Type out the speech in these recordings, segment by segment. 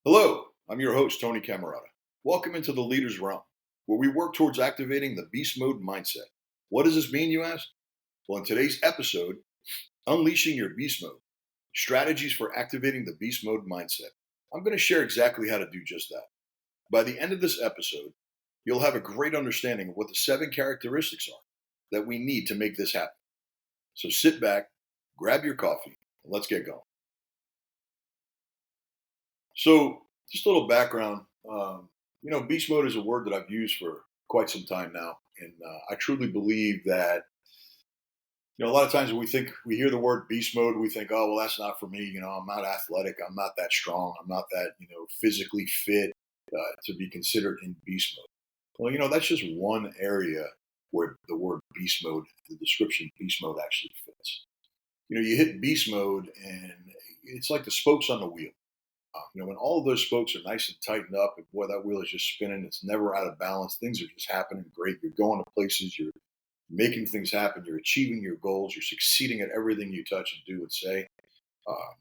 Hello, I'm your host, Tony Camerata. Welcome into the Leader's Realm, where we work towards activating the beast mode mindset. What does this mean, you ask? Well, in today's episode, Unleashing Your Beast Mode, Strategies for Activating the Beast Mode Mindset. I'm going to share exactly how to do just that. By the end of this episode, you'll have a great understanding of what the 7 characteristics are that we need to make this happen. So sit back, grab your coffee, and let's get going. So, just a little background. Beast mode is a word that I've used for quite some time now, and I truly believe that a lot of times when we hear the word beast mode, we think, oh, well, that's not for me. I'm not athletic. I'm not that strong. I'm not that physically fit to be considered in beast mode. Well, that's just one area where the word beast mode, the description beast mode, actually fits. You hit beast mode, and it's like the spokes on the wheel. When all of those spokes are nice and tightened up, and boy, that wheel is just spinning. It's never out of balance. Things are just happening great. You're going to places. You're making things happen. You're achieving your goals. You're succeeding at everything you touch and do and say.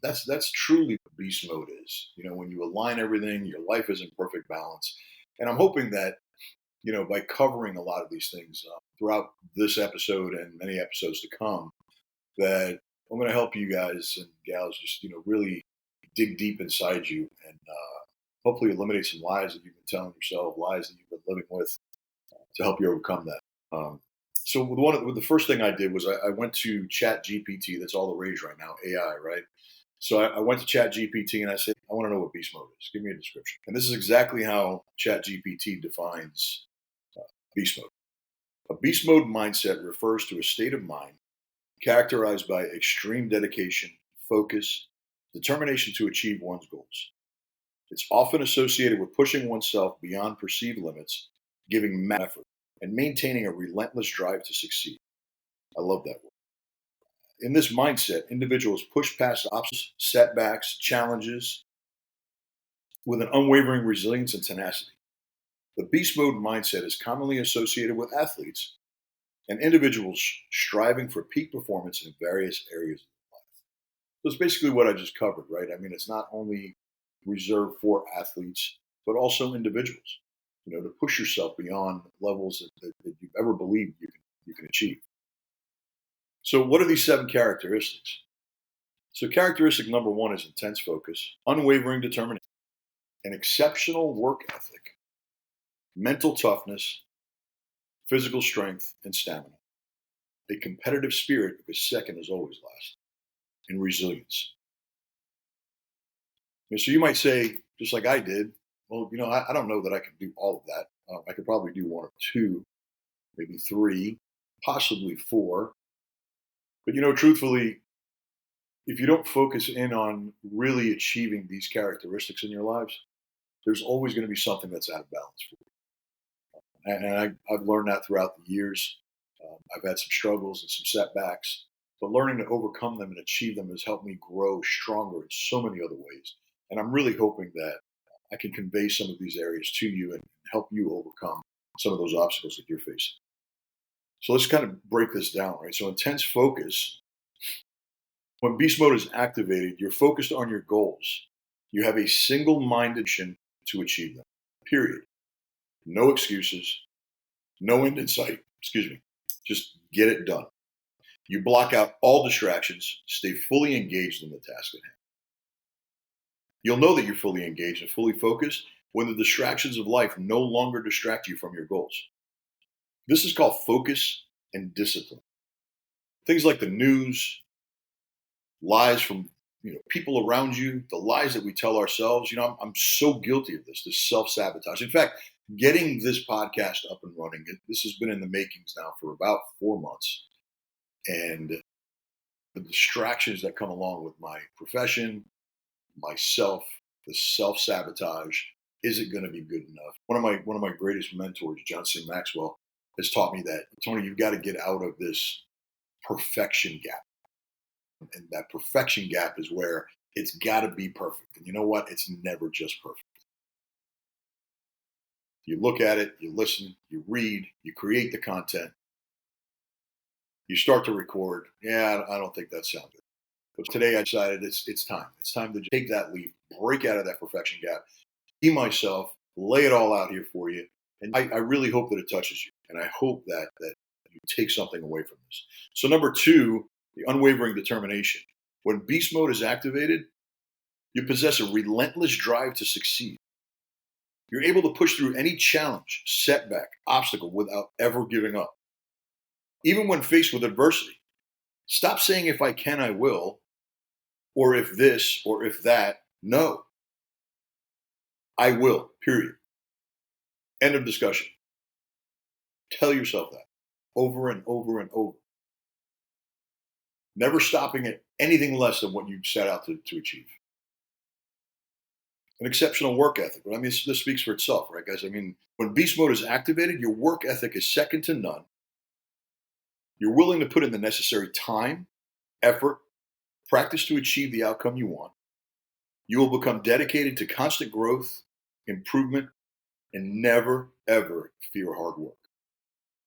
That's truly what beast mode is. When you align everything, your life is in perfect balance. And I'm hoping that, by covering a lot of these things throughout this episode and many episodes to come, that I'm going to help you guys and gals just, really dig deep inside you and hopefully eliminate some lies that you've been telling yourself, lies that you've been living with to help you overcome that. So with the first thing I did was I went to Chat GPT. That's all the rage right now, AI, right? So I went to Chat GPT and I said, I want to know what beast mode is. Give me a description. And this is exactly how Chat GPT defines beast mode. A beast mode mindset refers to a state of mind characterized by extreme dedication, focus, determination to achieve one's goals. It's often associated with pushing oneself beyond perceived limits, giving effort, and maintaining a relentless drive to succeed. I love that word. In this mindset, individuals push past obstacles, setbacks, challenges with an unwavering resilience and tenacity. The beast mode mindset is commonly associated with athletes and individuals striving for peak performance in various areas. So it's basically what I just covered, right? I mean, it's not only reserved for athletes, but also individuals, to push yourself beyond levels that you've ever believed you can achieve. So what are these 7 characteristics? So characteristic number 1 is intense focus, unwavering determination, an exceptional work ethic, mental toughness, physical strength, and stamina, a competitive spirit because second is always last, and resilience. So you might say, just like I did, well, I don't know that I can do all of that. I could probably do 1 or 2, maybe 3, possibly 4. But, truthfully, if you don't focus in on really achieving these characteristics in your lives, there's always going to be something that's out of balance for you. And I've learned that throughout the years. I've had some struggles and some setbacks, but learning to overcome them and achieve them has helped me grow stronger in so many other ways. And I'm really hoping that I can convey some of these areas to you and help you overcome some of those obstacles that you're facing. So let's kind of break this down, right? So intense focus, when beast mode is activated, you're focused on your goals. You have a single-minded mission to achieve them, period. No excuses, no end in sight, just get it done. You block out all distractions, stay fully engaged in the task at hand. You'll know that you're fully engaged and fully focused when the distractions of life no longer distract you from your goals. This is called focus and discipline. Things like the news, lies from people around you, the lies that we tell ourselves. I'm so guilty of this self-sabotage. In fact, getting this podcast up and running, this has been in the makings now for about 4 months. And the distractions that come along with my profession, myself, the self-sabotage, is it going to be good enough? One of my greatest mentors, John C. Maxwell, has taught me that, Tony, you've got to get out of this perfection gap. And that perfection gap is where it's got to be perfect. And you know what? It's never just perfect. You look at it, you listen, you read, you create the content, you start to record. Yeah, I don't think that sounded good. But today I decided it's time. It's time to take that leap, break out of that perfection gap, be myself, lay it all out here for you. And I really hope that it touches you. And I hope that you take something away from this. So number two, the unwavering determination. When beast mode is activated, you possess a relentless drive to succeed. You're able to push through any challenge, setback, obstacle without ever giving up. Even when faced with adversity, stop saying if I can, I will, or if this, or if that. No, I will, period. End of discussion. Tell yourself that over and over and over. Never stopping at anything less than what you set out to achieve. An exceptional work ethic. I mean, this speaks for itself, right, guys? I mean, when beast mode is activated, your work ethic is second to none. You're willing to put in the necessary time, effort, practice to achieve the outcome you want. You will become dedicated to constant growth, improvement, and never, ever fear hard work.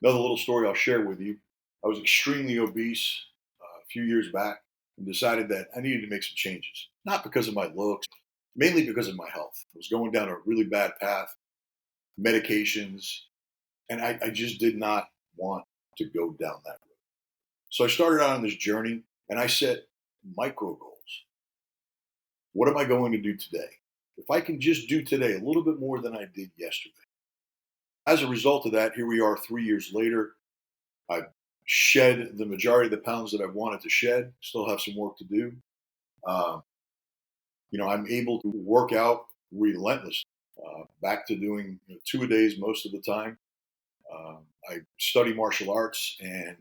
Another little story I'll share with you. I was extremely obese a few years back and decided that I needed to make some changes. Not because of my looks, mainly because of my health. I was going down a really bad path, medications, and I just did not want to go down that road. So I started out on this journey and I set micro goals. What am I going to do today? If I can just do today a little bit more than I did yesterday. As a result of that, here we are 3 years later. I've shed the majority of the pounds that I wanted to shed. Still have some work to do. Uh, I'm able to work out relentlessly. Back to doing 2 a days most of the time. I study martial arts, and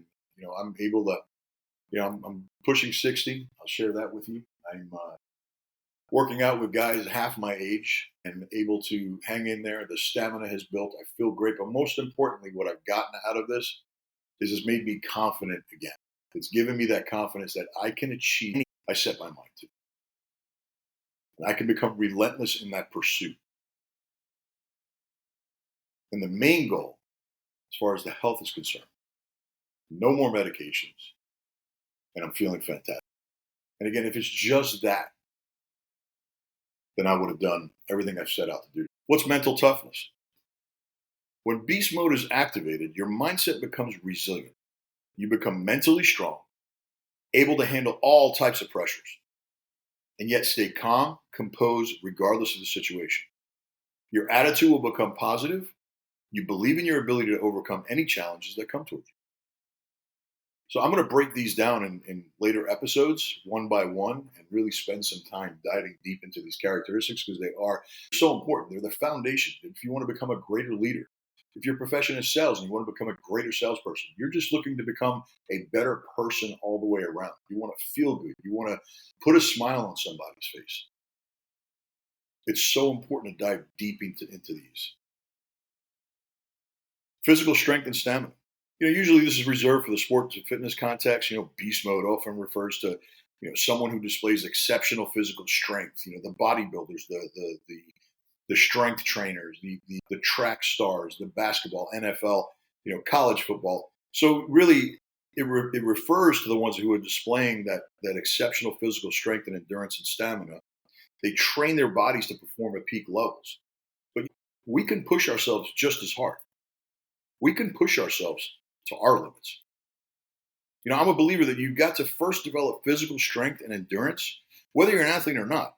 I'm able to. I'm pushing 60. I'll share that with you. I'm working out with guys half my age and able to hang in there. The stamina has built. I feel great. But most importantly, what I've gotten out of this is it's made me confident again. It's given me that confidence that I can achieve anything I set my mind to. And I can become relentless in that pursuit. And the main goal, as far as the health is concerned, no more medications. And I'm feeling fantastic. And again, if it's just that, then I would have done everything I've set out to do. What's mental toughness? When beast mode is activated, your mindset becomes resilient. You become mentally strong, able to handle all types of pressures, and yet stay calm, composed, regardless of the situation. Your attitude will become positive. You believe in your ability to overcome any challenges that come towards you. So I'm going to break these down in later episodes, one by one, and really spend some time diving deep into these characteristics because they are so important. They're the foundation. If you want to become a greater leader, if your profession is sales and you want to become a greater salesperson, you're just looking to become a better person all the way around. You want to feel good. You want to put a smile on somebody's face. It's so important to dive deep into these. Physical strength and stamina. Usually this is reserved for the sports and fitness context. Beast mode often refers to, someone who displays exceptional physical strength. The bodybuilders, the strength trainers, the track stars, the basketball, NFL, college football. So really, it refers to the ones who are displaying that exceptional physical strength and endurance and stamina. They train their bodies to perform at peak levels. But we can push ourselves just as hard. We can push ourselves to our limits. I'm a believer that you've got to first develop physical strength and endurance, whether you're an athlete or not.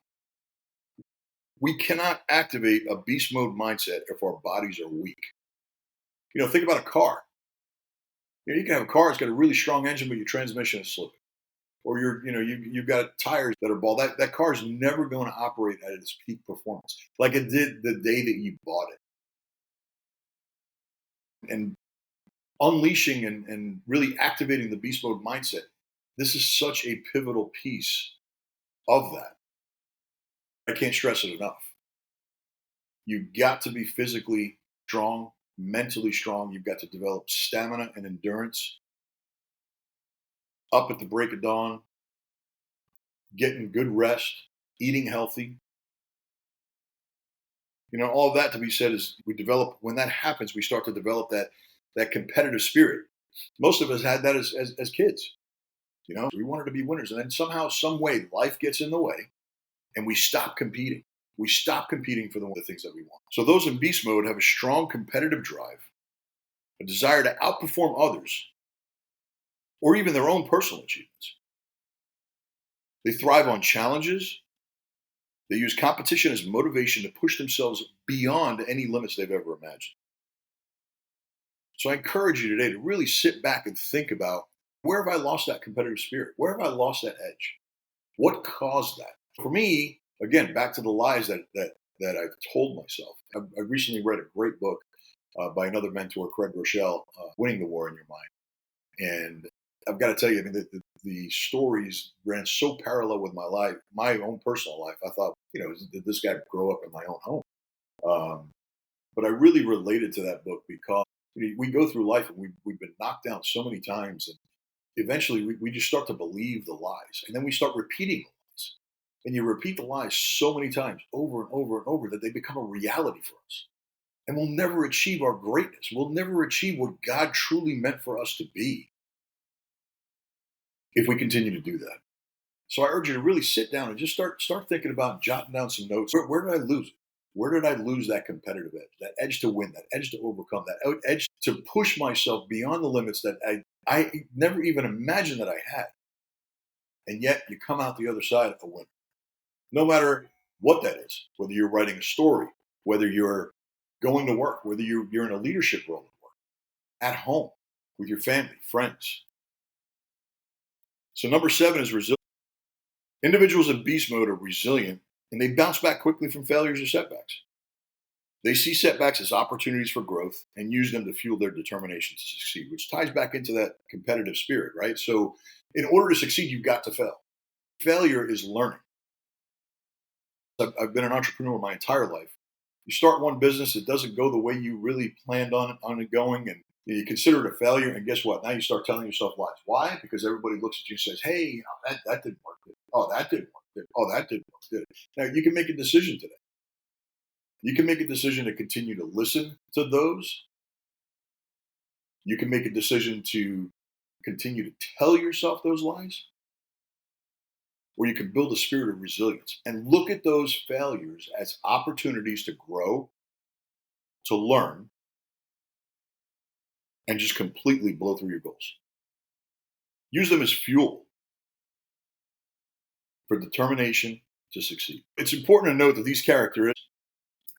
We cannot activate a beast mode mindset if our bodies are weak. Think about a car. You can have a car that's got a really strong engine, but your transmission is slipping. Or you've got tires that are bald. That car is never going to operate at its peak performance like it did the day that you bought it. And unleashing and really activating the beast mode mindset, this is such a pivotal piece of that. I can't stress it enough. You've got to be physically strong, mentally strong. You've got to develop stamina and endurance. Up at the break of dawn, getting good rest, eating healthy. All of that to be said is when that happens, we start to develop that competitive spirit. Most of us had that as kids. We wanted to be winners. And then somehow, some way, life gets in the way and we stop competing. We stop competing for the things that we want. So those in beast mode have a strong competitive drive, a desire to outperform others or even their own personal achievements. They thrive on challenges. They use competition as motivation to push themselves beyond any limits they've ever imagined. So I encourage you today to really sit back and think about, where have I lost that competitive spirit? Where have I lost that edge? What caused that? For me, again, back to the lies that I've told myself. I recently read a great book by another mentor, Craig Rochelle, Winning the War in Your Mind. And I've got to tell you, I mean, the stories ran so parallel with my life, my own personal life. I thought, did this guy grow up in my own home? But I really related to that book because we go through life and we've been knocked down so many times. And eventually we just start to believe the lies. And then we start repeating the lies. And you repeat the lies so many times over and over and over that they become a reality for us. And we'll never achieve our greatness. We'll never achieve what God truly meant for us to be if we continue to do that. So I urge you to really sit down and just start thinking about jotting down some notes. Where did I lose it? Where did I lose that competitive edge, that edge to win, that edge to overcome, that edge to push myself beyond the limits that I never even imagined that I had? And yet you come out the other side a winner. No matter what that is, whether you're writing a story, whether you're going to work, whether you're in a leadership role at work, at home, with your family, friends. So number 7 is resilience. Individuals in beast mode are resilient and they bounce back quickly from failures or setbacks. They see setbacks as opportunities for growth and use them to fuel their determination to succeed, which ties back into that competitive spirit, right? So in order to succeed, you've got to fail. Failure is learning. I've been an entrepreneur my entire life. You start one business, it doesn't go the way you really planned on it going, and you consider it a failure, and guess what? Now you start telling yourself lies. Why? Because everybody looks at you and says, hey, that didn't work. Oh, that didn't work. Oh, that didn't work. Did it? Now you can make a decision today. You can make a decision to continue to listen to those. You can make a decision to continue to tell yourself those lies. Or you can build a spirit of resilience and look at those failures as opportunities to grow, to learn, and just completely blow through your goals. Use them as fuel for determination to succeed. It's important to note that these characteristics,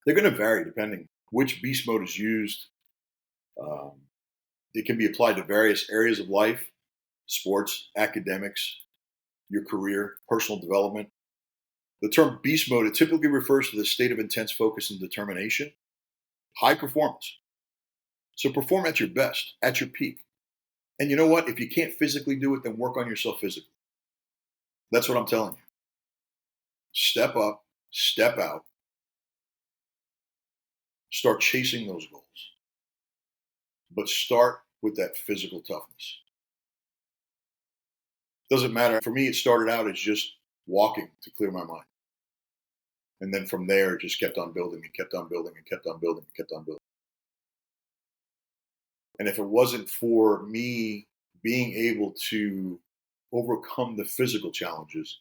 they're going to vary depending which beast mode is used. It can be applied to various areas of life: sports, academics, your career, personal development. The term beast mode, it typically refers to the state of intense focus and determination, high performance. So perform at your best, at your peak. And you know what? If you can't physically do it, then work on yourself physically. That's what I'm telling you. Step up, step out, start chasing those goals. But start with that physical toughness. Doesn't matter. For me, it started out as just walking to clear my mind. And then from there, it just kept on building and kept on building and kept on building and kept on building. And if it wasn't for me being able to overcome the physical challenges,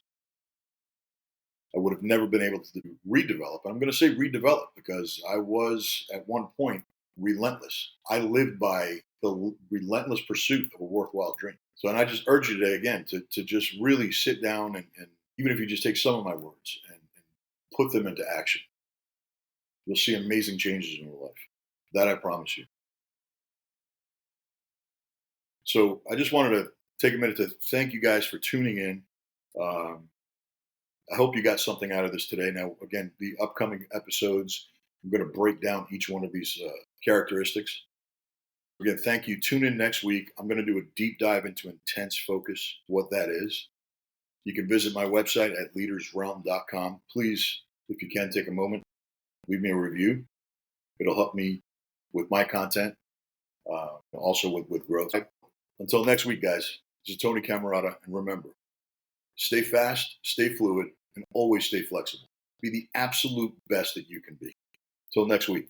I would have never been able to redevelop. I'm going to say redevelop because I was at one point relentless. I lived by the relentless pursuit of a worthwhile dream. So, and I just urge you today again to just really sit down and even if you just take some of my words and put them into action, you'll see amazing changes in your life. That I promise you. So I just wanted to take a minute to thank you guys for tuning in. I hope you got something out of this today. Now, again, the upcoming episodes, I'm going to break down each one of these characteristics. Again, thank you. Tune in next week. I'm going to do a deep dive into intense focus, what that is. You can visit my website at leadersrealm.com. Please, if you can, take a moment, leave me a review. It'll help me with my content, also with growth. Until next week, guys, this is Tony Camerata, and remember, stay fast, stay fluid, and always stay flexible. Be the absolute best that you can be. Till next week.